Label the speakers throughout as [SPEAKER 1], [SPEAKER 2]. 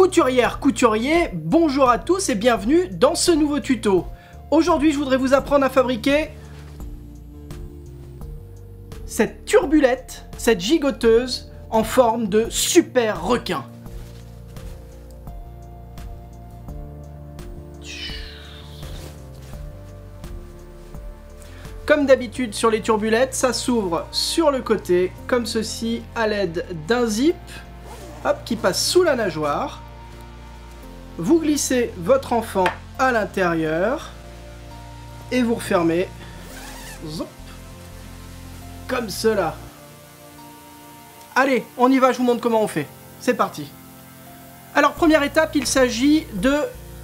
[SPEAKER 1] Couturière, couturier, bonjour à tous et bienvenue dans ce nouveau tuto. Aujourd'hui, je voudrais vous apprendre à fabriquer cette turbulette, cette gigoteuse en forme de super requin. Comme d'habitude sur les turbulettes, ça s'ouvre sur le côté, comme ceci, à l'aide d'un zip, hop, qui passe sous la nageoire. Vous glissez votre enfant à l'intérieur et vous refermez, zop, comme cela. Allez, on y va, je vous montre comment on fait. C'est parti. Alors, première étape, il s'agit de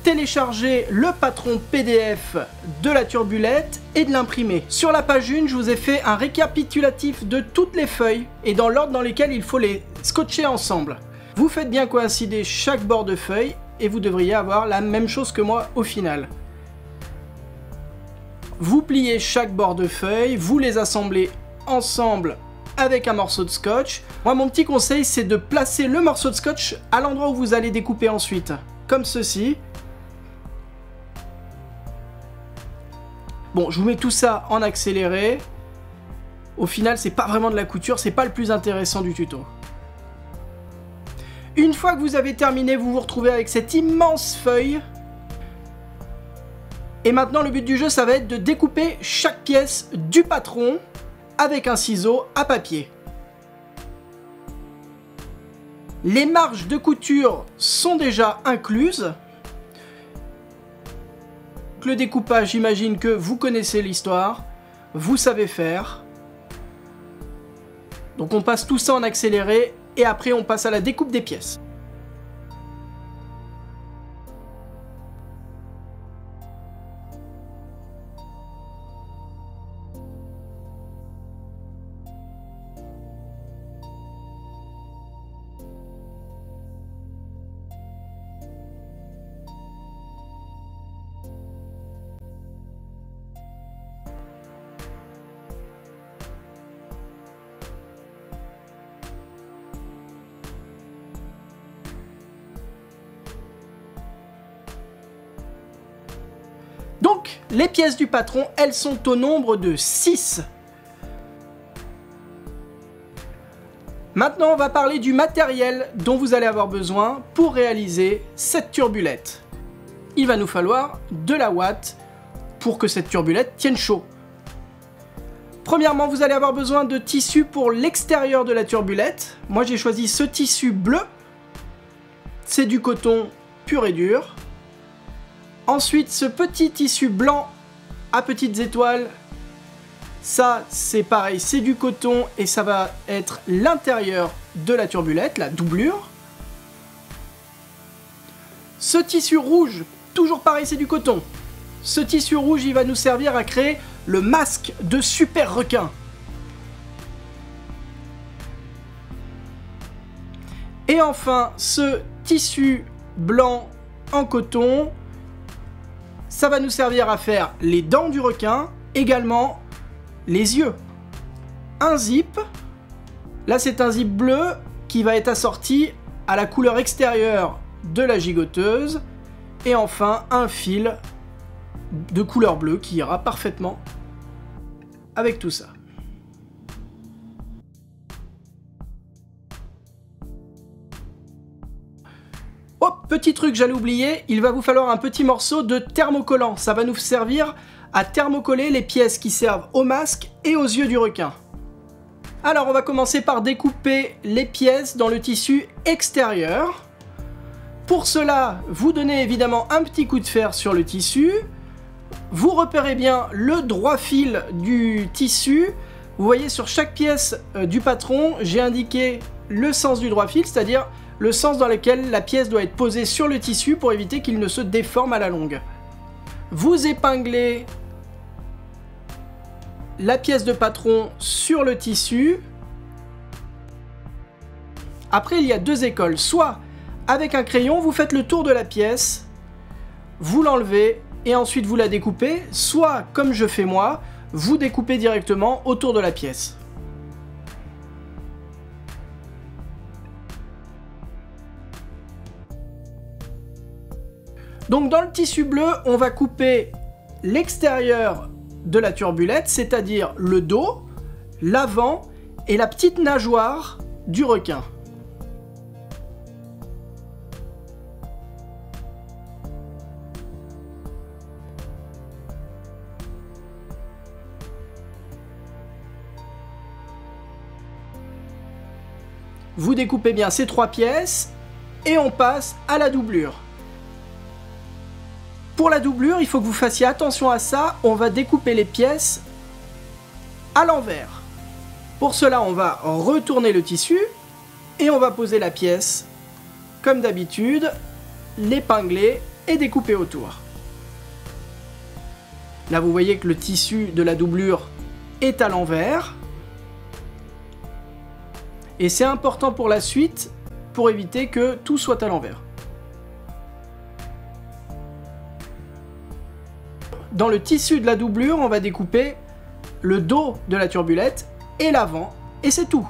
[SPEAKER 1] télécharger le patron PDF de la turbulette et de l'imprimer. Sur la page 1, je vous ai fait un récapitulatif de toutes les feuilles et dans l'ordre dans lesquels il faut les scotcher ensemble. Vous faites bien coïncider chaque bord de feuille et vous devriez avoir la même chose que moi au final. Vous pliez chaque bord de feuille, vous les assemblez ensemble avec un morceau de scotch. Moi, mon petit conseil, c'est de placer le morceau de scotch à l'endroit où vous allez découper ensuite, comme ceci. Bon, je vous mets tout ça en accéléré. Au final, c'est pas vraiment de la couture, c'est pas le plus intéressant du tuto. Une fois que vous avez terminé, vous vous retrouvez avec cette immense feuille. Et maintenant, le but du jeu, ça va être de découper chaque pièce du patron avec un ciseau à papier. Les marges de couture sont déjà incluses. Le découpage, j'imagine que vous connaissez l'histoire, vous savez faire. Donc on passe tout ça en accéléré et après on passe à la découpe des pièces. Donc, les pièces du patron, elles sont au nombre de 6. Maintenant, on va parler du matériel dont vous allez avoir besoin pour réaliser cette turbulette. Il va nous falloir de la ouate pour que cette turbulette tienne chaud. Premièrement, vous allez avoir besoin de tissu pour l'extérieur de la turbulette. Moi, j'ai choisi ce tissu bleu. C'est du coton pur et dur. Ensuite, ce petit tissu blanc à petites étoiles, ça c'est pareil, c'est du coton et ça va être l'intérieur de la turbulette, la doublure. Ce tissu rouge, toujours pareil, c'est du coton. Ce tissu rouge, il va nous servir à créer le masque de super requin. Et enfin, ce tissu blanc en coton, ça va nous servir à faire les dents du requin, également les yeux. Un zip, là c'est un zip bleu qui va être assorti à la couleur extérieure de la gigoteuse. Et enfin un fil de couleur bleue qui ira parfaitement avec tout ça. Oh, petit truc, j'allais oublier, il va vous falloir un petit morceau de thermocollant. Ça va nous servir à thermocoller les pièces qui servent au masque et aux yeux du requin. Alors, on va commencer par découper les pièces dans le tissu extérieur. Pour cela, vous donnez évidemment un petit coup de fer sur le tissu. Vous repérez bien le droit fil du tissu. Vous voyez, sur chaque pièce du patron, j'ai indiqué le sens du droit fil, c'est-à-dire le sens dans lequel la pièce doit être posée sur le tissu pour éviter qu'il ne se déforme à la longue. Vous épinglez la pièce de patron sur le tissu. Après, il y a deux écoles. Soit avec un crayon, vous faites le tour de la pièce, vous l'enlevez et ensuite vous la découpez. Soit, comme je fais moi, vous découpez directement autour de la pièce. Donc dans le tissu bleu, on va couper l'extérieur de la turbulette, c'est-à-dire le dos, l'avant et la petite nageoire du requin. Vous découpez bien ces 3 pièces et on passe à la doublure. Pour la doublure, il faut que vous fassiez attention à ça, on va découper les pièces à l'envers. Pour cela, on va retourner le tissu et on va poser la pièce comme d'habitude, l'épingler et découper autour. Là, vous voyez que le tissu de la doublure est à l'envers. Et c'est important pour la suite, pour éviter que tout soit à l'envers. Dans le tissu de la doublure, on va découper le dos de la turbulette et l'avant, et c'est tout.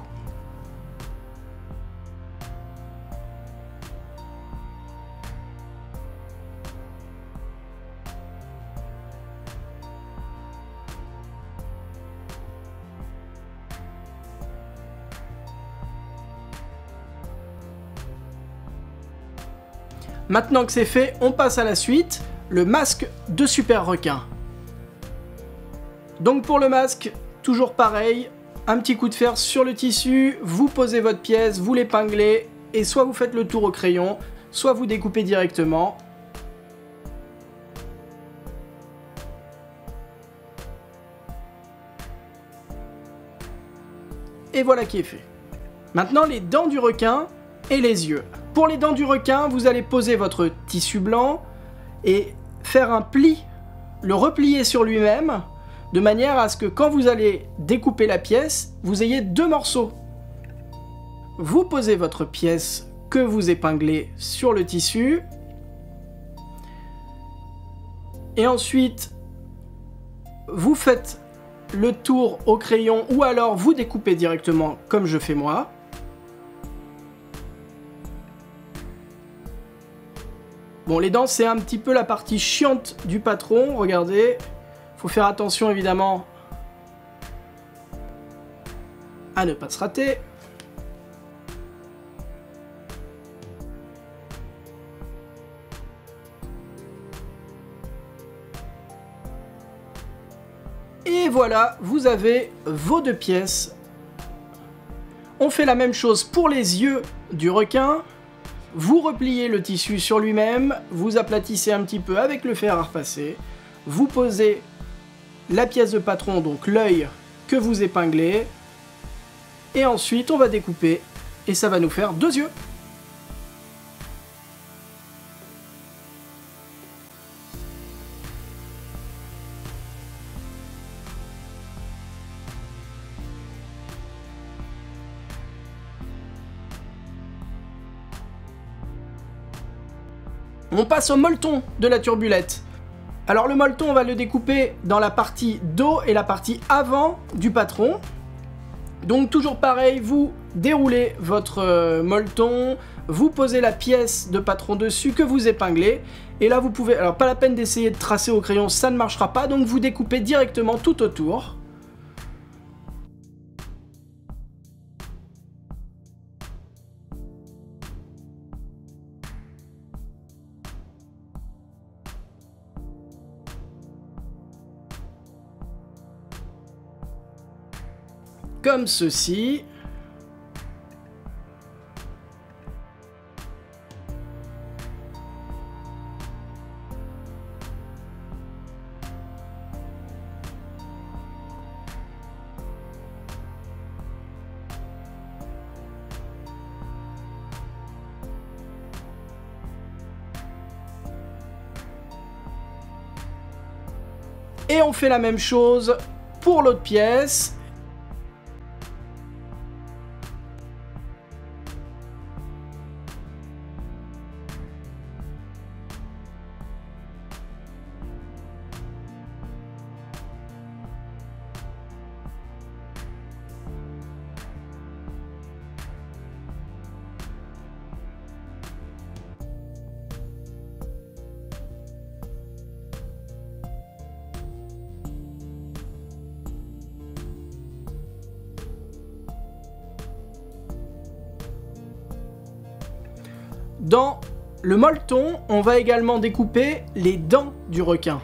[SPEAKER 1] Maintenant que c'est fait, on passe à la suite, le masque de super requin. Donc pour le masque, toujours pareil, un petit coup de fer sur le tissu, vous posez votre pièce, vous l'épinglez, et soit vous faites le tour au crayon, soit vous découpez directement. Et voilà qui est fait. Maintenant les dents du requin et les yeux. Pour les dents du requin, vous allez poser votre tissu blanc et faire un pli, le replier sur lui-même, de manière à ce que quand vous allez découper la pièce, vous ayez 2 morceaux. Vous posez votre pièce que vous épinglez sur le tissu. Et ensuite, vous faites le tour au crayon ou alors vous découpez directement comme je fais moi. Bon, les dents, c'est un petit peu la partie chiante du patron, regardez. Faut faire attention, évidemment, à ne pas se rater. Et voilà, vous avez vos 2 pièces. On fait la même chose pour les yeux du requin. Vous repliez le tissu sur lui-même, vous aplatissez un petit peu avec le fer à repasser, vous posez la pièce de patron, donc l'œil que vous épinglez, et ensuite on va découper, et ça va nous faire 2 yeux. On passe au molleton de la turbulette. Alors le molleton, on va le découper dans la partie dos et la partie avant du patron. Donc toujours pareil, vous déroulez votre molleton, vous posez la pièce de patron dessus que vous épinglez. Et là vous pouvez, alors pas la peine d'essayer de tracer au crayon, ça ne marchera pas, donc vous découpez directement tout autour. Comme ceci. Et on fait la même chose pour l'autre pièce. dans le molleton, on va également découper les dents du requin.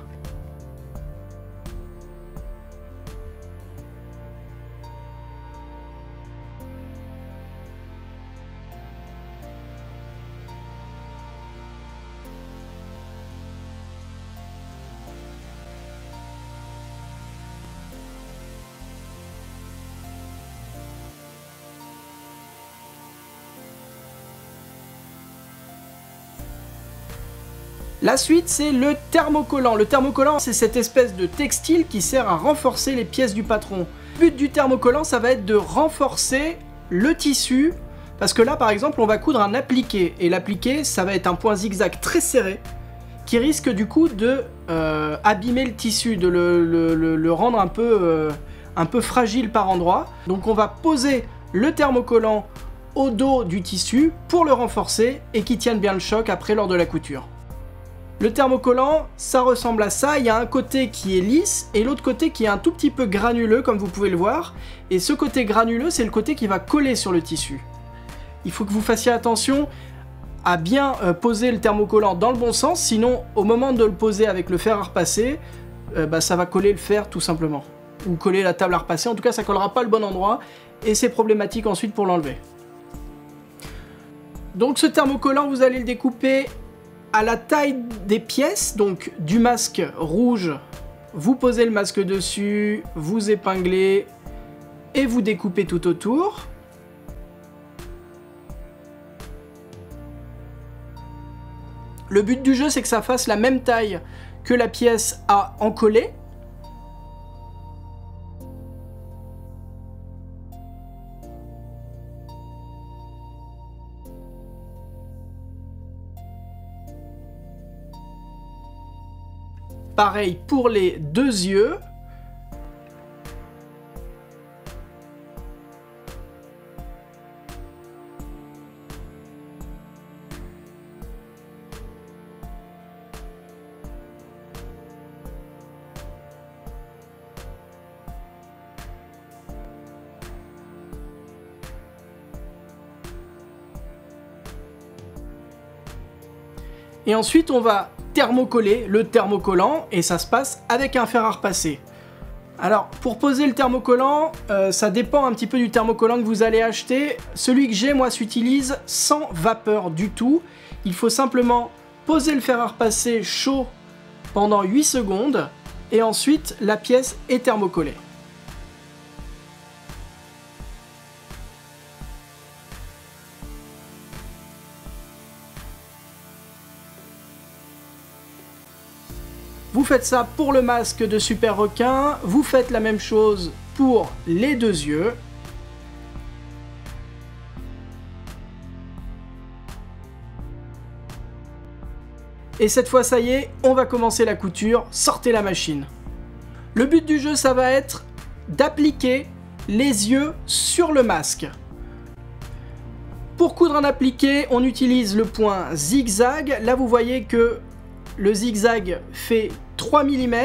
[SPEAKER 1] La suite, c'est le thermocollant. Le thermocollant, c'est cette espèce de textile qui sert à renforcer les pièces du patron. Le but du thermocollant, ça va être de renforcer le tissu, parce que là, par exemple, on va coudre un appliqué. Et l'appliqué, ça va être un point zigzag très serré, qui risque du coup de abîmer le tissu, de le rendre un peu fragile par endroits. Donc on va poser le thermocollant au dos du tissu pour le renforcer et qu'il tienne bien le choc après lors de la couture. Le thermocollant, ça ressemble à ça, il y a un côté qui est lisse et l'autre côté qui est un tout petit peu granuleux comme vous pouvez le voir. Et ce côté granuleux, c'est le côté qui va coller sur le tissu. Il faut que vous fassiez attention à bien poser le thermocollant dans le bon sens, sinon au moment de le poser avec le fer à repasser, ça va coller le fer tout simplement. Ou coller la table à repasser, en tout cas ça collera pas le bon endroit et c'est problématique ensuite pour l'enlever. Donc ce thermocollant, vous allez le découper à la taille des pièces, donc du masque rouge, vous posez le masque dessus, vous épinglez et vous découpez tout autour. Le but du jeu, c'est que ça fasse la même taille que la pièce à encoller. Pareil pour les deux yeux. Et ensuite, on va thermocoller le thermocollant et ça se passe avec un fer à repasser. Alors, pour poser le thermocollant, ça dépend un petit peu du thermocollant que vous allez acheter. Celui que j'ai, moi, s'utilise sans vapeur du tout. Il faut simplement poser le fer à repasser chaud pendant 8 secondes et ensuite la pièce est thermocollée. Vous faites ça pour le masque de Super Requin, vous faites la même chose pour les deux yeux. Et cette fois, ça y est, on va commencer la couture, sortez la machine. Le but du jeu, ça va être d'appliquer les yeux sur le masque. Pour coudre un appliqué, on utilise le point zigzag. Là, vous voyez que le zigzag fait 3 mm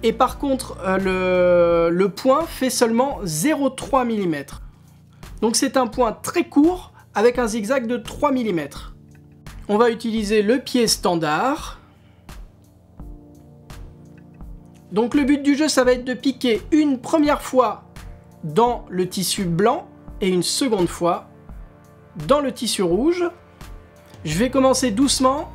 [SPEAKER 1] et par contre le point fait seulement 0,3 mm. Donc c'est un point très court avec un zigzag de 3 mm. On va utiliser le pied standard. Donc le but du jeu, ça va être de piquer une première fois dans le tissu blanc et une seconde fois dans le tissu rouge. Je vais commencer doucement.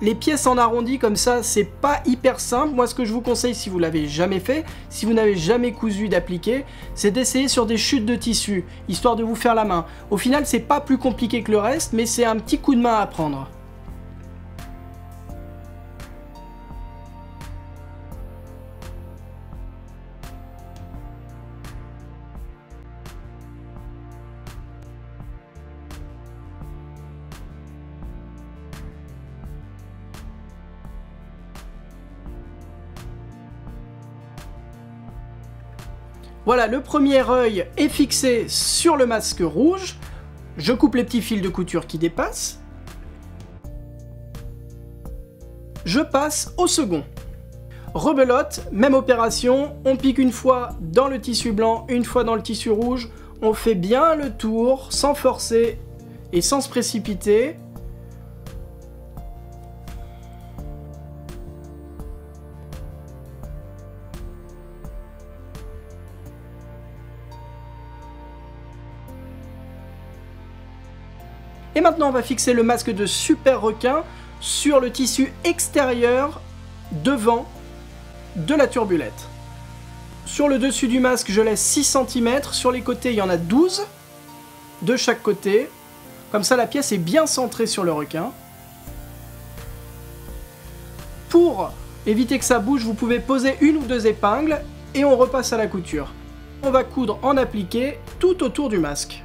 [SPEAKER 1] Les pièces en arrondi comme ça, c'est pas hyper simple. Moi, ce que je vous conseille, si vous l'avez jamais fait, si vous n'avez jamais cousu d'appliqué, c'est d'essayer sur des chutes de tissu, histoire de vous faire la main. Au final, c'est pas plus compliqué que le reste, mais c'est un petit coup de main à prendre. Voilà, le premier œil est fixé sur le masque rouge. Je coupe les petits fils de couture qui dépassent. Je passe au second. Rebelote, même opération, on pique une fois dans le tissu blanc, une fois dans le tissu rouge. On fait bien le tour, sans forcer et sans se précipiter. Et maintenant on va fixer le masque de super requin sur le tissu extérieur devant de la turbulette. Sur le dessus du masque, je laisse 6 cm, sur les côtés il y en a 12 de chaque côté. Comme ça la pièce est bien centrée sur le requin. Pour éviter que ça bouge, vous pouvez poser une ou deux épingles et on repasse à la couture. On va coudre en appliqué tout autour du masque.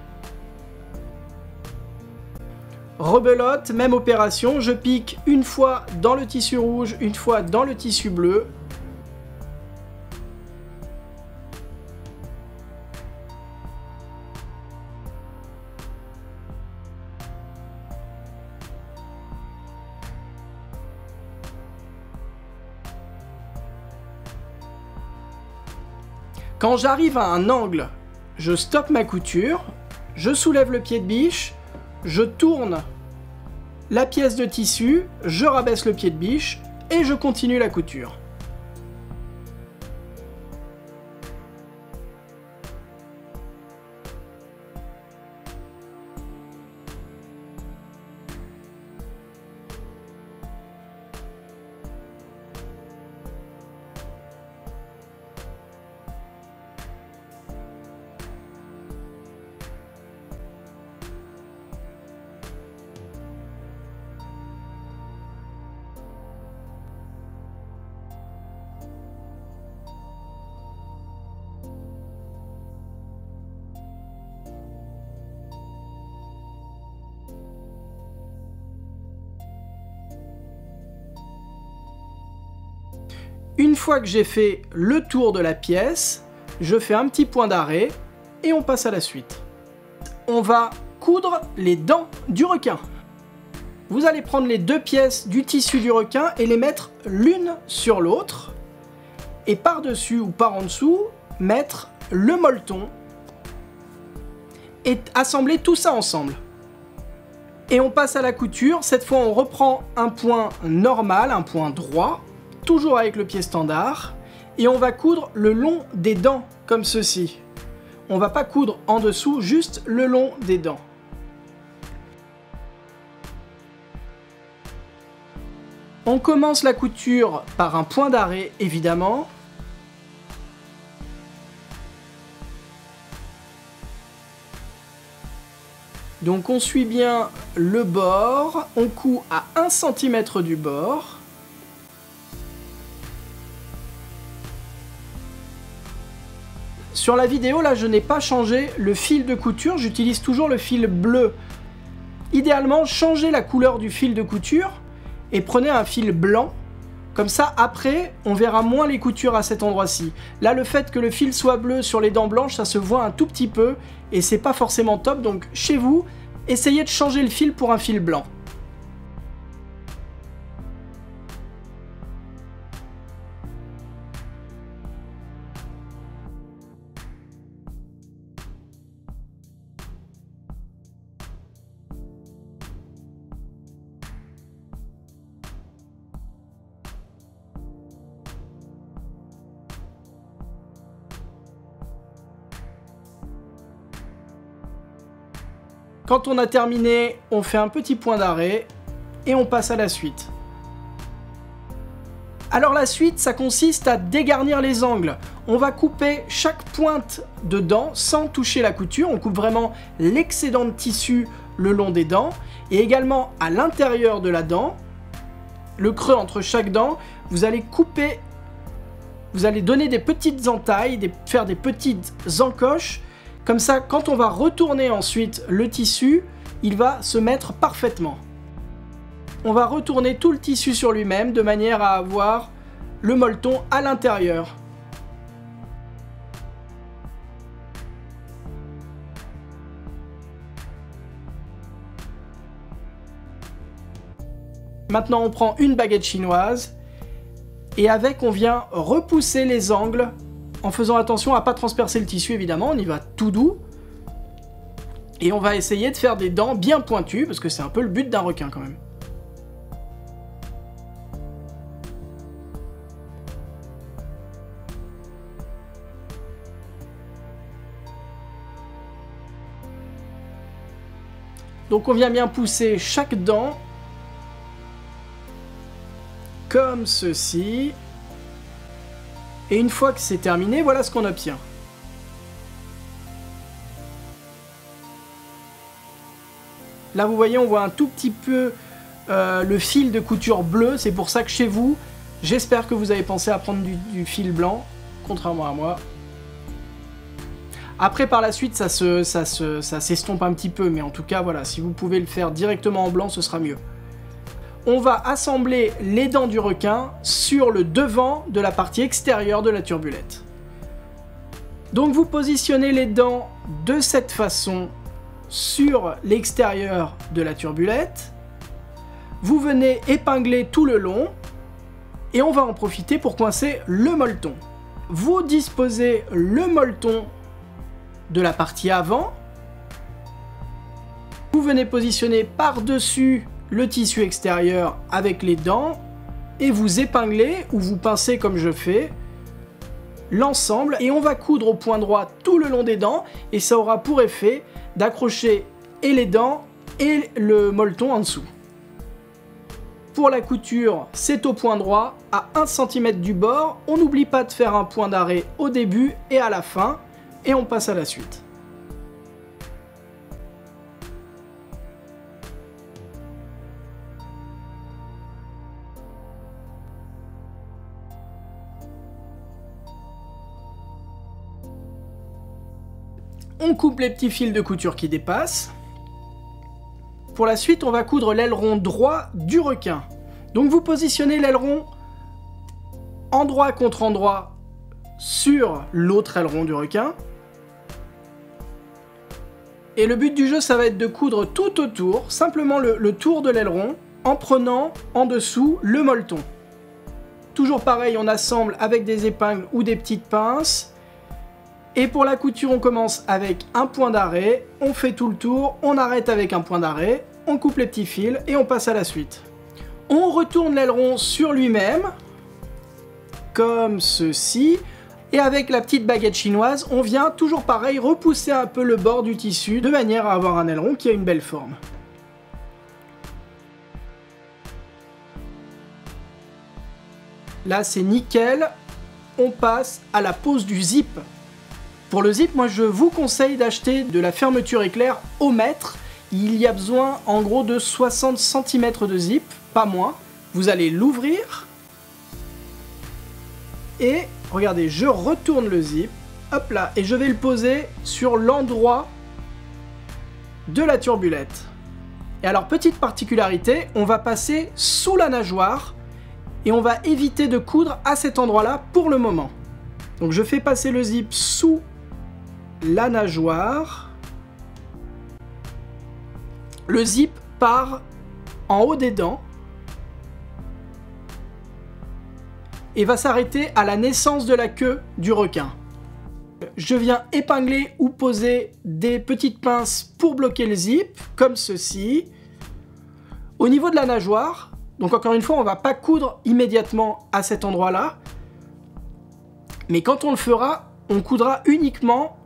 [SPEAKER 1] Rebelote, même opération, je pique une fois dans le tissu rouge, une fois dans le tissu bleu. Quand j'arrive à un angle, je stoppe ma couture, je soulève le pied de biche, je tourne la pièce de tissu, je rabaisse le pied de biche et je continue la couture. Une fois que j'ai fait le tour de la pièce, je fais un petit point d'arrêt et on passe à la suite. On va coudre les dents du requin. Vous allez prendre les deux pièces du tissu du requin et les mettre l'une sur l'autre. Et par-dessus ou par en dessous, mettre le molleton et assembler tout ça ensemble. Et on passe à la couture. Cette fois, on reprend un point normal, un point droit, toujours avec le pied standard, et on va coudre le long des dents, comme ceci. On va pas coudre en dessous, juste le long des dents. On commence la couture par un point d'arrêt, évidemment. Donc on suit bien le bord, on coud à 1 cm du bord. Sur la vidéo, là, je n'ai pas changé le fil de couture, j'utilise toujours le fil bleu. Idéalement, changez la couleur du fil de couture et prenez un fil blanc. Comme ça, après, on verra moins les coutures à cet endroit-ci. Là, le fait que le fil soit bleu sur les dents blanches, ça se voit un tout petit peu et c'est pas forcément top. Donc, chez vous, essayez de changer le fil pour un fil blanc. Quand on a terminé, on fait un petit point d'arrêt et on passe à la suite. Alors la suite, ça consiste à dégarnir les angles. On va couper chaque pointe de dent sans toucher la couture. On coupe vraiment l'excédent de tissu le long des dents et également à l'intérieur de la dent, le creux entre chaque dent, vous allez couper, vous allez donner des petites entailles, faire des petites encoches. Comme ça, quand on va retourner ensuite le tissu, il va se mettre parfaitement. On va retourner tout le tissu sur lui-même de manière à avoir le molleton à l'intérieur. Maintenant, on prend une baguette chinoise et avec, on vient repousser les angles en faisant attention à ne pas transpercer le tissu, évidemment, on y va tout doux. Et on va essayer de faire des dents bien pointues, parce que c'est un peu le but d'un requin quand même. Donc on vient bien pousser chaque dent, comme ceci. Et une fois que c'est terminé, voilà ce qu'on obtient. Là vous voyez, on voit un tout petit peu le fil de couture bleu, c'est pour ça que chez vous, j'espère que vous avez pensé à prendre du fil blanc, contrairement à moi. Après par la suite ça s'estompe un petit peu, mais en tout cas voilà, si vous pouvez le faire directement en blanc, ce sera mieux. On va assembler les dents du requin sur le devant de la partie extérieure de la turbulette. Donc vous positionnez les dents de cette façon sur l'extérieur de la turbulette. Vous venez épingler tout le long et on va en profiter pour coincer le molleton. Vous disposez le molleton de la partie avant. Vous venez positionner par-dessus le tissu extérieur avec les dents et vous épinglez ou vous pincez comme je fais l'ensemble et on va coudre au point droit tout le long des dents et ça aura pour effet d'accrocher et les dents et le molleton en dessous. Pour la couture, c'est au point droit à 1 cm du bord. On n'oublie pas de faire un point d'arrêt au début et à la fin et on passe à la suite. On coupe les petits fils de couture qui dépassent. Pour la suite, on va coudre l'aileron droit du requin. Donc vous positionnez l'aileron endroit contre endroit sur l'autre aileron du requin. Et le but du jeu, ça va être de coudre tout autour, simplement le tour de l'aileron, en prenant en dessous le molleton. Toujours pareil, on assemble avec des épingles ou des petites pinces. Et pour la couture, on commence avec un point d'arrêt, on fait tout le tour, on arrête avec un point d'arrêt, on coupe les petits fils et on passe à la suite. On retourne l'aileron sur lui-même, comme ceci. Et avec la petite baguette chinoise, on vient, toujours pareil, repousser un peu le bord du tissu, de manière à avoir un aileron qui a une belle forme. Là, c'est nickel. On passe à la pose du zip. Pour le zip, moi je vous conseille d'acheter de la fermeture éclair au mètre. Il y a besoin en gros de 60 cm de zip, pas moins. Vous allez l'ouvrir. Et regardez, je retourne le zip. Hop là, et je vais le poser sur l'endroit de la turbulette. Et alors, petite particularité, on va passer sous la nageoire. Et on va éviter de coudre à cet endroit-là pour le moment. Donc je fais passer le zip sous la nageoire. Le zip part en haut des dents et va s'arrêter à la naissance de la queue du requin. Je viens épingler ou poser des petites pinces pour bloquer le zip, comme ceci. Au niveau de la nageoire, donc encore une fois, on ne va pas coudre immédiatement à cet endroit-là, mais quand on le fera, on coudra uniquement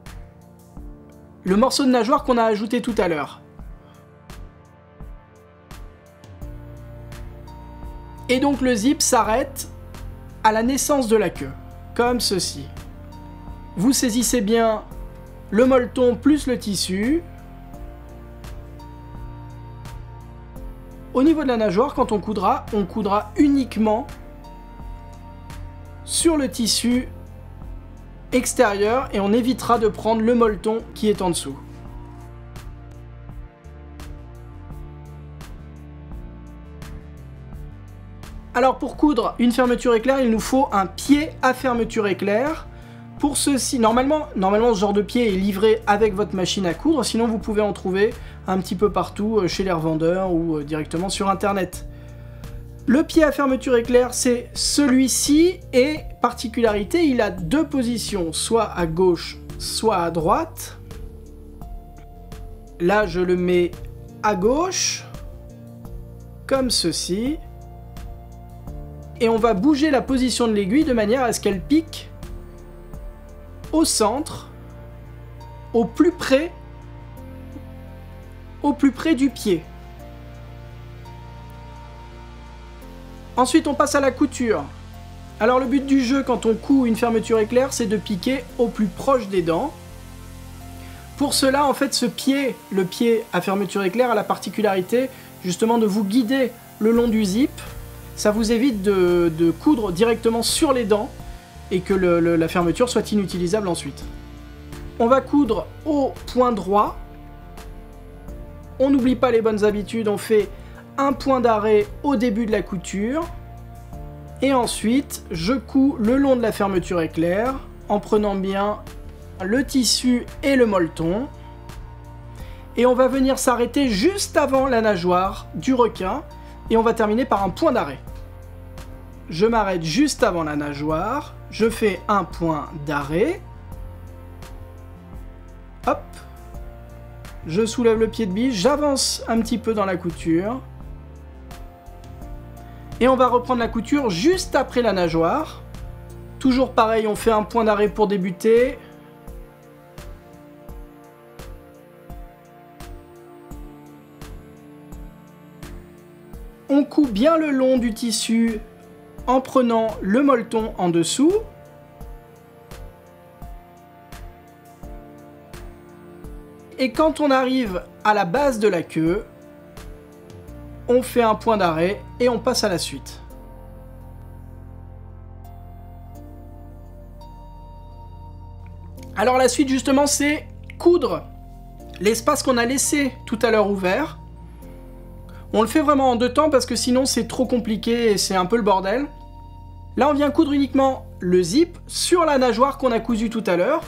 [SPEAKER 1] le morceau de nageoire qu'on a ajouté tout à l'heure. Et donc le zip s'arrête à la naissance de la queue, comme ceci. Vous saisissez bien le molleton plus le tissu. Au niveau de la nageoire, quand on coudra uniquement sur le tissu extérieur et on évitera de prendre le molleton qui est en dessous. Alors pour coudre une fermeture éclair, il nous faut un pied à fermeture éclair. Pour ceci, normalement ce genre de pied est livré avec votre machine à coudre, sinon vous pouvez en trouver un petit peu partout chez les revendeurs ou directement sur internet. Le pied à fermeture éclair, c'est celui-ci et particularité, il a deux positions, soit à gauche, soit à droite. Là, je le mets à gauche, comme ceci. Et on va bouger la position de l'aiguille de manière à ce qu'elle pique au centre, au plus près au plus près du pied. Ensuite, on passe à la couture. Alors le but du jeu quand on coud une fermeture éclair, c'est de piquer au plus proche des dents. Pour cela, en fait, ce pied, le pied à fermeture éclair, a la particularité justement de vous guider le long du zip. Ça vous évite de coudre directement sur les dents et que la fermeture soit inutilisable ensuite. On va coudre au point droit. On n'oublie pas les bonnes habitudes, on fait un point d'arrêt au début de la couture. Et ensuite, je couds le long de la fermeture éclair en prenant bien le tissu et le molleton. Et on va venir s'arrêter juste avant la nageoire du requin et on va terminer par un point d'arrêt. Je m'arrête juste avant la nageoire, je fais un point d'arrêt. Hop. Je soulève le pied de biche, j'avance un petit peu dans la couture. Et on va reprendre la couture juste après la nageoire. Toujours pareil, on fait un point d'arrêt pour débuter. On coud bien le long du tissu en prenant le molleton en dessous. Et quand on arrive à la base de la queue, on fait un point d'arrêt et on passe à la suite. Alors la suite justement, c'est coudre l'espace qu'on a laissé tout à l'heure ouvert. On le fait vraiment en deux temps parce que sinon c'est trop compliqué et c'est un peu le bordel. Là on vient coudre uniquement le zip sur la nageoire qu'on a cousu tout à l'heure.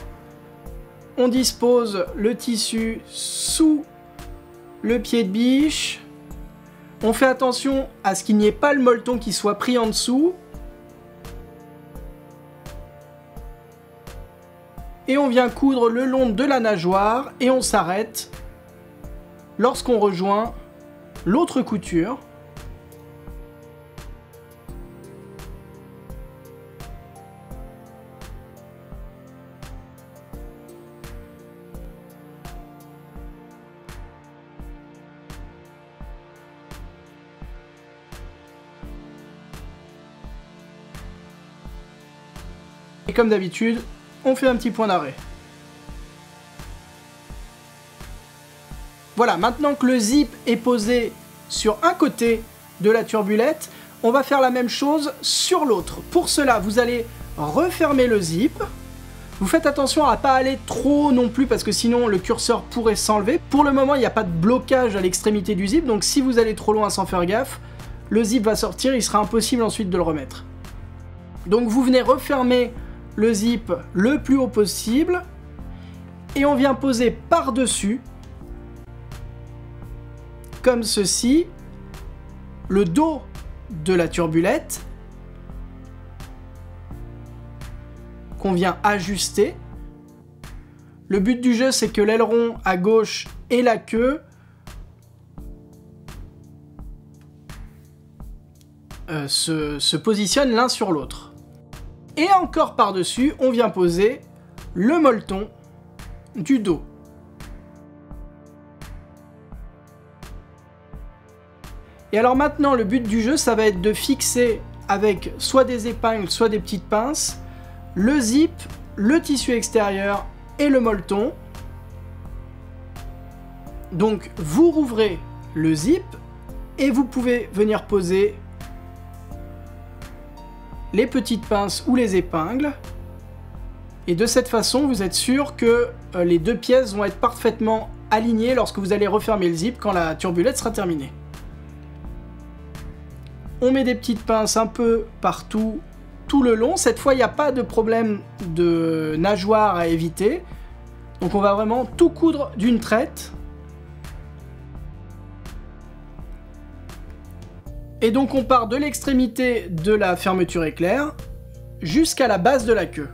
[SPEAKER 1] On dispose le tissu sous le pied de biche. On fait attention à ce qu'il n'y ait pas le molleton qui soit pris en dessous. Et on vient coudre le long de la nageoire et on s'arrête lorsqu'on rejoint l'autre couture. Et comme d'habitude, on fait un petit point d'arrêt. Voilà, maintenant que le zip est posé sur un côté de la turbulette, on va faire la même chose sur l'autre. Pour cela, vous allez refermer le zip. Vous faites attention à ne pas aller trop non plus parce que sinon le curseur pourrait s'enlever. Pour le moment, il n'y a pas de blocage à l'extrémité du zip, donc si vous allez trop loin sans faire gaffe, le zip va sortir, il sera impossible ensuite de le remettre. Donc vous venez refermer le zip le plus haut possible et on vient poser par-dessus, comme ceci, le dos de la turbulette qu'on vient ajuster. Le but du jeu, c'est que l'aileron à gauche et la queue se positionnent l'un sur l'autre. Et encore par-dessus, on vient poser le molleton du dos. Et alors maintenant, le but du jeu, ça va être de fixer avec soit des épingles, soit des petites pinces, le zip, le tissu extérieur et le molleton. Donc vous rouvrez le zip et vous pouvez venir poser les petites pinces ou les épingles. Et de cette façon, vous êtes sûr que les deux pièces vont être parfaitement alignées lorsque vous allez refermer le zip quand la turbulette sera terminée. On met des petites pinces un peu partout, tout le long. Cette fois, il n'y a pas de problème de nageoire à éviter. Donc on va vraiment tout coudre d'une traite. Et donc on part de l'extrémité de la fermeture éclair jusqu'à la base de la queue.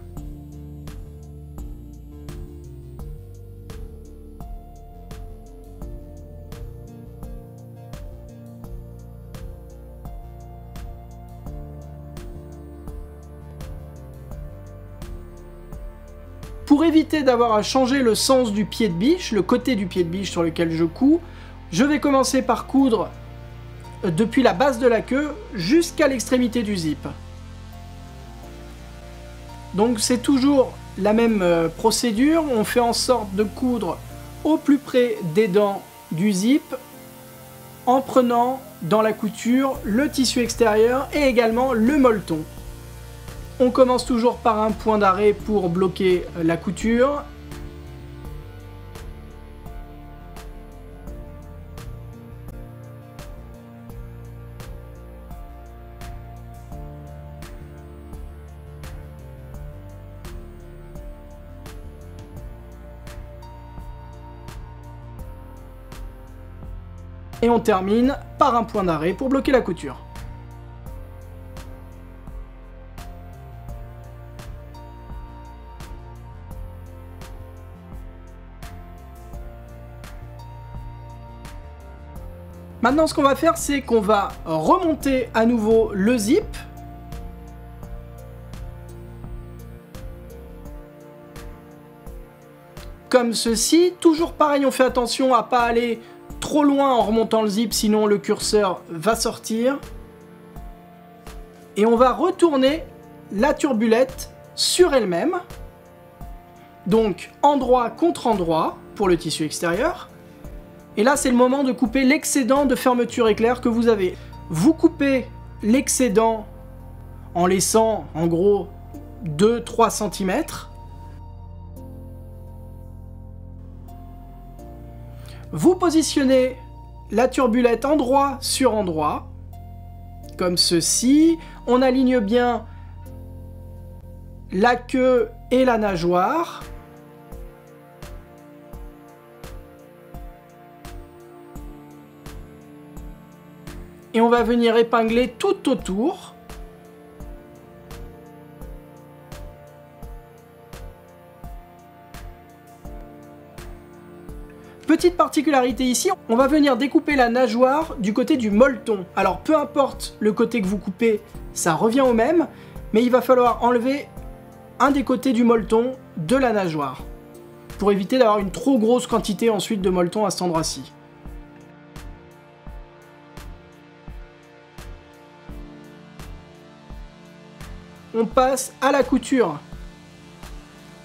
[SPEAKER 1] Pour éviter d'avoir à changer le sens du pied de biche, le côté du pied de biche sur lequel je couds, Je vais commencer par coudre depuis la base de la queue jusqu'à l'extrémité du zip. Donc c'est toujours la même procédure, on fait en sorte de coudre au plus près des dents du zip en prenant dans la couture le tissu extérieur et également le molleton. On commence toujours par un point d'arrêt pour bloquer la couture. Et on termine par un point d'arrêt pour bloquer la couture. Maintenant, ce qu'on va faire, c'est qu'on va remonter à nouveau le zip. Comme ceci. Toujours pareil, on fait attention à ne pas aller trop loin en remontant le zip, sinon le curseur va sortir. Et on va retourner la turbulette sur elle-même. Donc endroit contre endroit pour le tissu extérieur. Et là, c'est le moment de couper l'excédent de fermeture éclair que vous avez. Vous coupez l'excédent en laissant en gros 2-3 cm. Vous positionnez la turbulette endroit sur endroit, comme ceci. On aligne bien la queue et la nageoire. Et on va venir épingler tout autour. Petite particularité ici, on va venir découper la nageoire du côté du molleton. Alors peu importe le côté que vous coupez, ça revient au même, mais il va falloir enlever un des côtés du molleton de la nageoire, pour éviter d'avoir une trop grosse quantité ensuite de molleton à cet endroit-ci. On passe à la couture.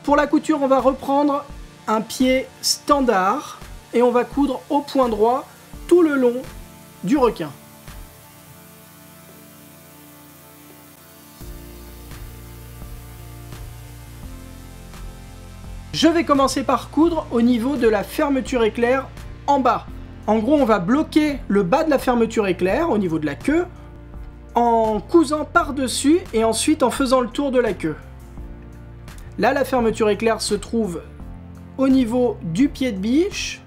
[SPEAKER 1] Pour la couture, on va reprendre un pied standard et on va coudre au point droit tout le long du requin. Je vais commencer par coudre au niveau de la fermeture éclair en bas. En gros, on va bloquer le bas de la fermeture éclair au niveau de la queue en cousant par-dessus et ensuite en faisant le tour de la queue. Là, la fermeture éclair se trouve au niveau du pied de biche.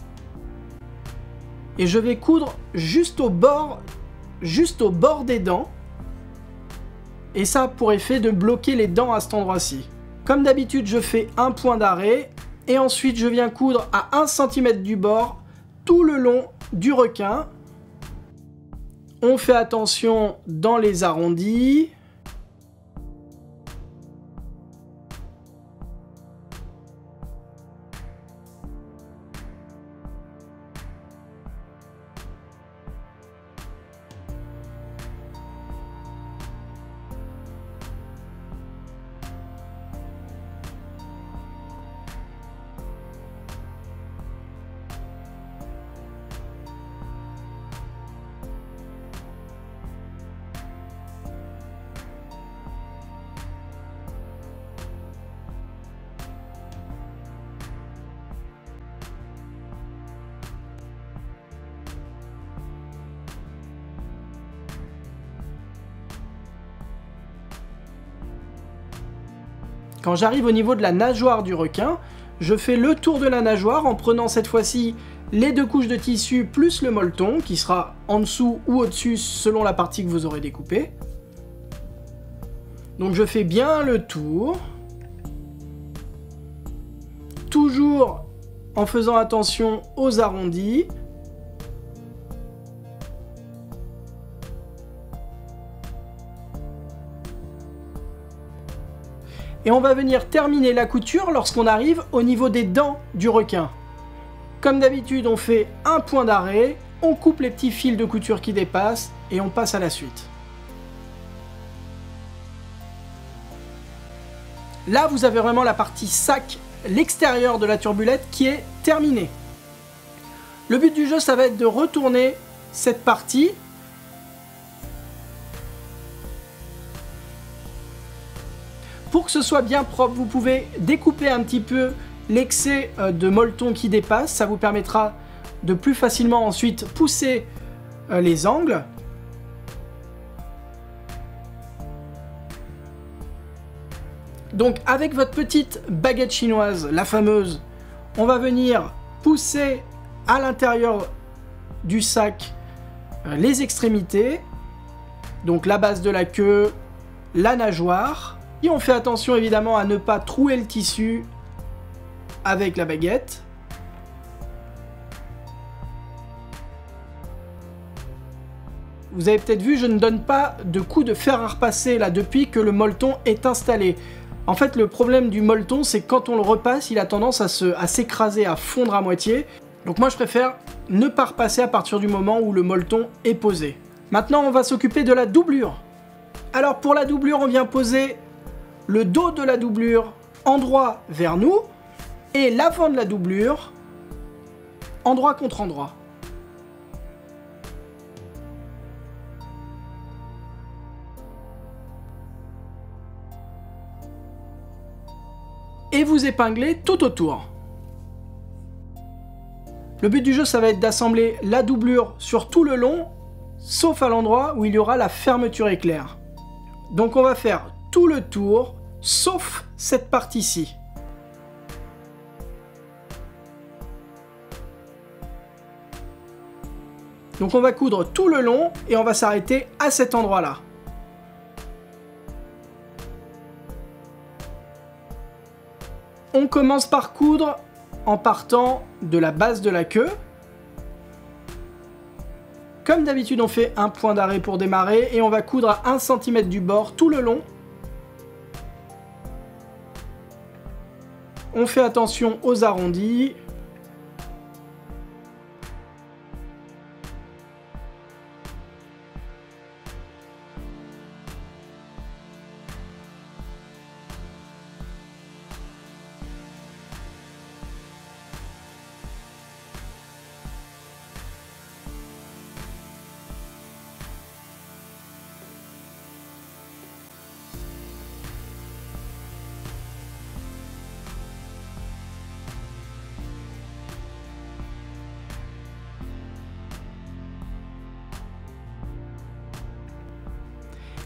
[SPEAKER 1] Et je vais coudre juste au bord des dents. Et ça a pour effet de bloquer les dents à cet endroit-ci. Comme d'habitude, je fais un point d'arrêt. Et ensuite, je viens coudre à 1 cm du bord tout le long du requin. On fait attention dans les arrondis. Quand j'arrive au niveau de la nageoire du requin, je fais le tour de la nageoire en prenant cette fois-ci les 2 couches de tissu plus le molleton qui sera en dessous ou au-dessus selon la partie que vous aurez découpée. Donc je fais bien le tour, toujours en faisant attention aux arrondis. Et on va venir terminer la couture lorsqu'on arrive au niveau des dents du requin. Comme d'habitude, on fait un point d'arrêt, on coupe les petits fils de couture qui dépassent et on passe à la suite. Là, vous avez vraiment la partie sac, l'extérieur de la turbulette qui est terminée. Le but du jeu, ça va être de retourner cette partie. Pour que ce soit bien propre, vous pouvez découper un petit peu l'excès de molleton qui dépasse. Ça vous permettra de plus facilement ensuite pousser les angles. Donc avec votre petite baguette chinoise, la fameuse, on va venir pousser à l'intérieur du sac les extrémités, donc la base de la queue, la nageoire, et on fait attention évidemment à ne pas trouer le tissu avec la baguette. Vous avez peut-être vu, je ne donne pas de coup de fer à repasser là depuis que le molleton est installé. En fait, le problème du molleton, c'est que quand on le repasse, il a tendance à s'écraser, à fondre à moitié. Donc moi, je préfère ne pas repasser à partir du moment où le molleton est posé. Maintenant, on va s'occuper de la doublure. Alors pour la doublure, on vient poser le dos de la doublure endroit vers nous et l'avant de la doublure endroit contre endroit. Et vous épinglez tout autour. Le but du jeu, ça va être d'assembler la doublure sur tout le long, sauf à l'endroit où il y aura la fermeture éclair. Donc on va faire tout le tour, sauf cette partie-ci. Donc on va coudre tout le long et on va s'arrêter à cet endroit-là. On commence par coudre en partant de la base de la queue. Comme d'habitude, on fait un point d'arrêt pour démarrer et on va coudre à 1 cm du bord tout le long. On fait attention aux arrondis.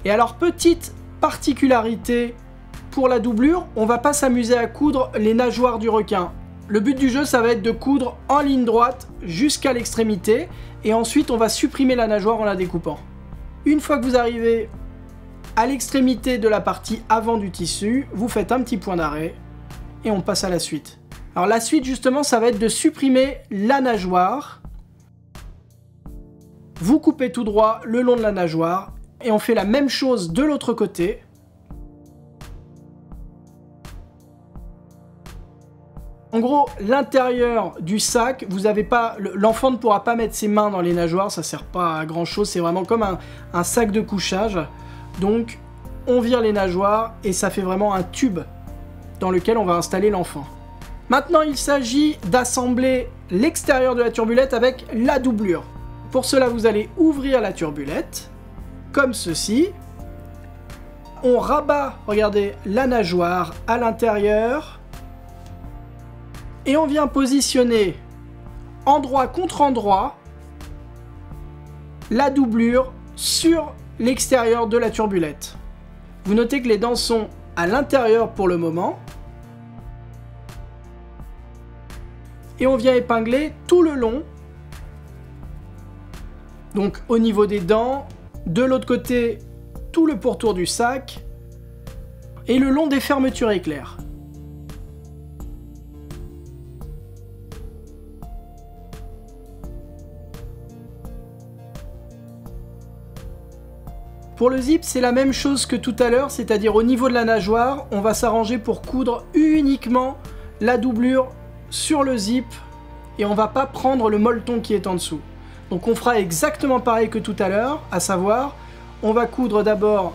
[SPEAKER 1] Et alors, petite particularité pour la doublure, on va pas s'amuser à coudre les nageoires du requin. Le but du jeu, ça va être de coudre en ligne droite jusqu'à l'extrémité et ensuite on va supprimer la nageoire en la découpant. Une fois que vous arrivez à l'extrémité de la partie avant du tissu, vous faites un petit point d'arrêt et on passe à la suite. Alors la suite justement, ça va être de supprimer la nageoire. Vous coupez tout droit le long de la nageoire. Et on fait la même chose de l'autre côté. En gros, l'intérieur du sac, vous avez pas, l'enfant ne pourra pas mettre ses mains dans les nageoires, ça sert pas à grand chose, c'est vraiment comme un sac de couchage. Donc, on vire les nageoires et ça fait vraiment un tube dans lequel on va installer l'enfant. Maintenant, il s'agit d'assembler l'extérieur de la turbulette avec la doublure. Pour cela, vous allez ouvrir la turbulette. Comme ceci, on rabat, regardez, la nageoire à l'intérieur et on vient positionner endroit contre endroit la doublure sur l'extérieur de la turbulette. Vous notez que les dents sont à l'intérieur pour le moment et on vient épingler tout le long, donc au niveau des dents. De l'autre côté, tout le pourtour du sac et le long des fermetures éclairs. Pour le zip, c'est la même chose que tout à l'heure, c'est-à-dire au niveau de la nageoire, on va s'arranger pour coudre uniquement la doublure sur le zip et on va pas prendre le molleton qui est en dessous. Donc on fera exactement pareil que tout à l'heure, à savoir, on va coudre d'abord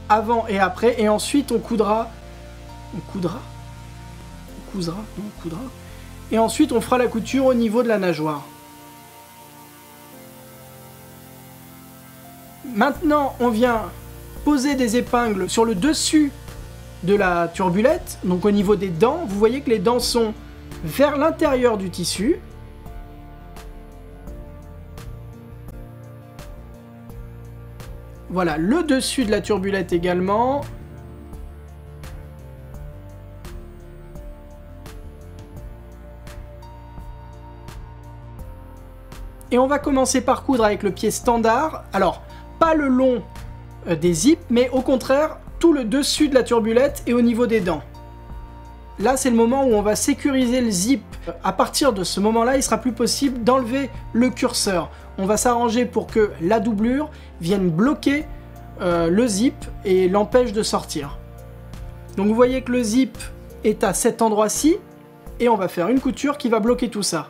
[SPEAKER 1] avant et après, et ensuite on coudra... On coudra. Et ensuite on fera la couture au niveau de la nageoire. Maintenant on vient poser des épingles sur le dessus de la turbulette, donc au niveau des dents. Vous voyez que les dents sont vers l'intérieur du tissu. Voilà, le dessus de la turbulette également. Et on va commencer par coudre avec le pied standard. Alors, pas le long des zips, mais au contraire, tout le dessus de la turbulette et au niveau des dents. Là, c'est le moment où on va sécuriser le zip. À partir de ce moment-là, il sera plus possible d'enlever le curseur. On va s'arranger pour que la doublure vienne bloquer le zip et l'empêche de sortir. Donc vous voyez que le zip est à cet endroit-ci et on va faire une couture qui va bloquer tout ça.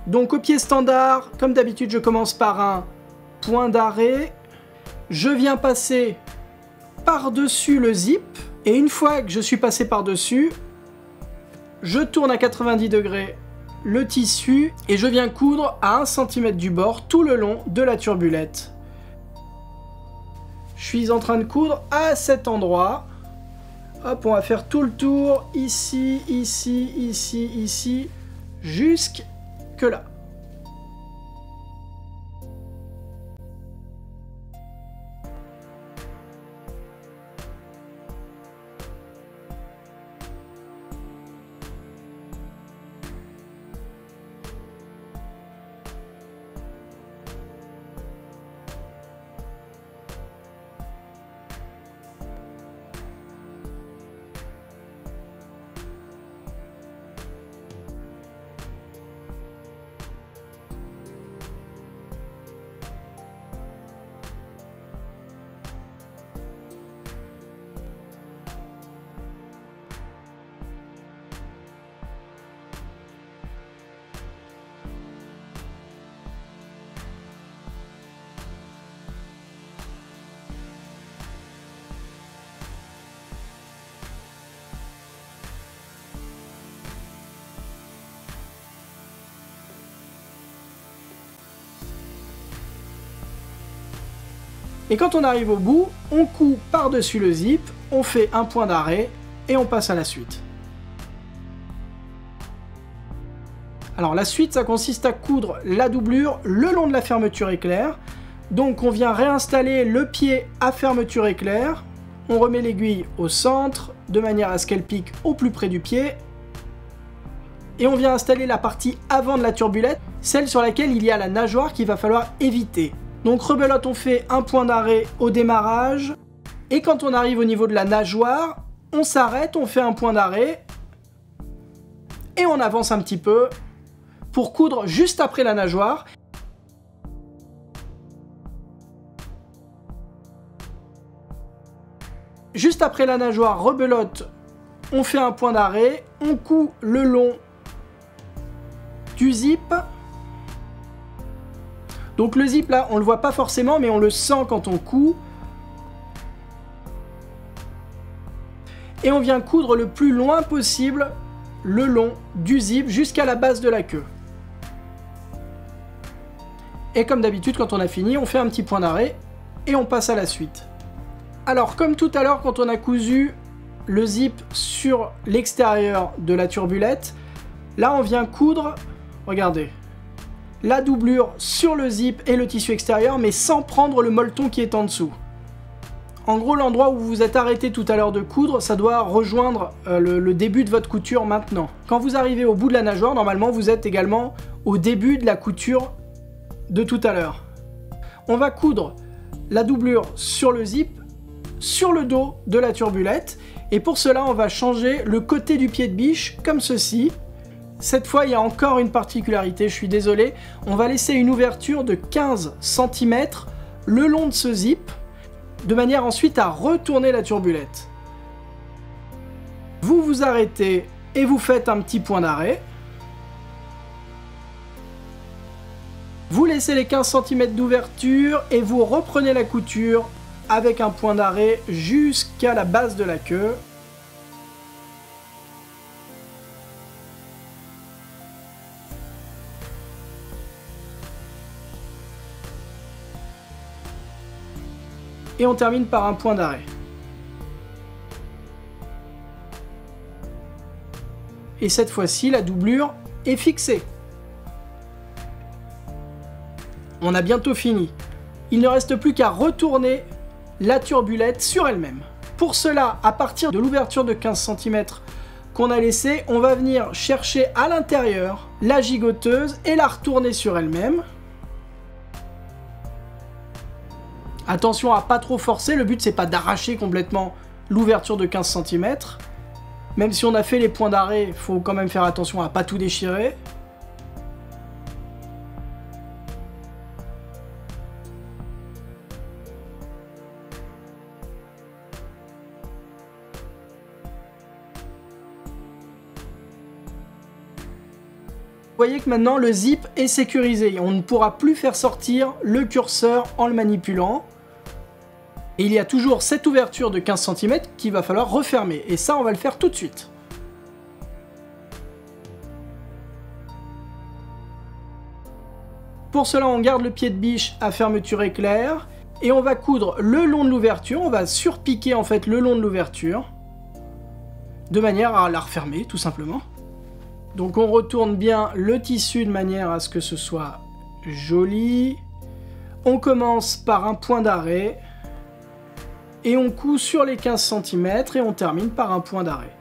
[SPEAKER 1] Donc au pied standard, comme d'habitude, je commence par un point d'arrêt. Je viens passer par-dessus le zip. Et une fois que je suis passé par-dessus, je tourne à 90 degrés le tissu et je viens coudre à 1 cm du bord tout le long de la turbulette. Je suis en train de coudre à cet endroit. Hop, on va faire tout le tour, ici, ici, ici, ici, jusqu'à là. Et quand on arrive au bout, on coud par-dessus le zip, on fait un point d'arrêt et on passe à la suite. Alors la suite, ça consiste à coudre la doublure le long de la fermeture éclair. Donc on vient réinstaller le pied à fermeture éclair, on remet l'aiguille au centre de manière à ce qu'elle pique au plus près du pied. Et on vient installer la partie avant de la turbulette, celle sur laquelle il y a la nageoire qu'il va falloir éviter. Donc rebelote, on fait un point d'arrêt au démarrage, et quand on arrive au niveau de la nageoire, on s'arrête, on fait un point d'arrêt, et on avance un petit peu pour coudre juste après la nageoire. Juste après la nageoire, rebelote, on fait un point d'arrêt, on coud le long du zip. Donc le zip là, on le voit pas forcément, mais on le sent quand on coud. Et on vient coudre le plus loin possible le long du zip jusqu'à la base de la queue. Et comme d'habitude, quand on a fini, on fait un petit point d'arrêt et on passe à la suite. Alors comme tout à l'heure, quand on a cousu le zip sur l'extérieur de la turbulette, là on vient coudre, regardez, la doublure sur le zip et le tissu extérieur, mais sans prendre le molleton qui est en dessous. En gros, l'endroit où vous vous êtes arrêté tout à l'heure de coudre, ça doit rejoindre le début de votre couture maintenant. Quand vous arrivez au bout de la nageoire, normalement, vous êtes également au début de la couture de tout à l'heure. On va coudre la doublure sur le zip, sur le dos de la turbulette, et pour cela, on va changer le côté du pied de biche, comme ceci. Cette fois, il y a encore une particularité, je suis désolé. On va laisser une ouverture de 15 cm le long de ce zip, de manière ensuite à retourner la turbulette. Vous vous arrêtez et vous faites un petit point d'arrêt. Vous laissez les 15 cm d'ouverture et vous reprenez la couture avec un point d'arrêt jusqu'à la base de la queue. Et on termine par un point d'arrêt. Et cette fois-ci, la doublure est fixée. On a bientôt fini. Il ne reste plus qu'à retourner la turbulette sur elle-même. Pour cela, à partir de l'ouverture de 15 cm qu'on a laissée, on va venir chercher à l'intérieur la gigoteuse et la retourner sur elle-même. Attention à pas trop forcer, le but c'est pas d'arracher complètement l'ouverture de 15 cm. Même si on a fait les points d'arrêt, il faut quand même faire attention à pas tout déchirer. Vous voyez que maintenant le zip est sécurisé, on ne pourra plus faire sortir le curseur en le manipulant. Et il y a toujours cette ouverture de 15 cm qu'il va falloir refermer, et ça on va le faire tout de suite. Pour cela on garde le pied de biche à fermeture éclair, et on va coudre le long de l'ouverture, on va surpiquer en fait le long de l'ouverture, de manière à la refermer tout simplement. Donc on retourne bien le tissu de manière à ce que ce soit joli. On commence par un point d'arrêt. Et on coud sur les 15 cm et on termine par un point d'arrêt.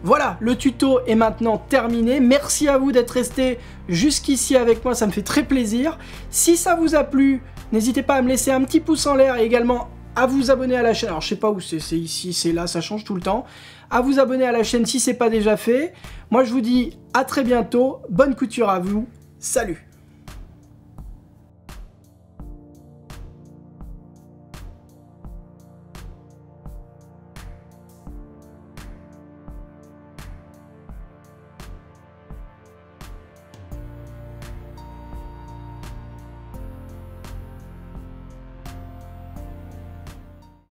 [SPEAKER 1] Voilà, le tuto est maintenant terminé. Merci à vous d'être resté jusqu'ici avec moi, ça me fait très plaisir. Si ça vous a plu, n'hésitez pas à me laisser un petit pouce en l'air et également à vous abonner à la chaîne. Alors je sais pas où c'est ici, c'est là, ça change tout le temps. À vous abonner à la chaîne si c'est pas déjà fait. Moi je vous dis à très bientôt, bonne couture à vous, salut!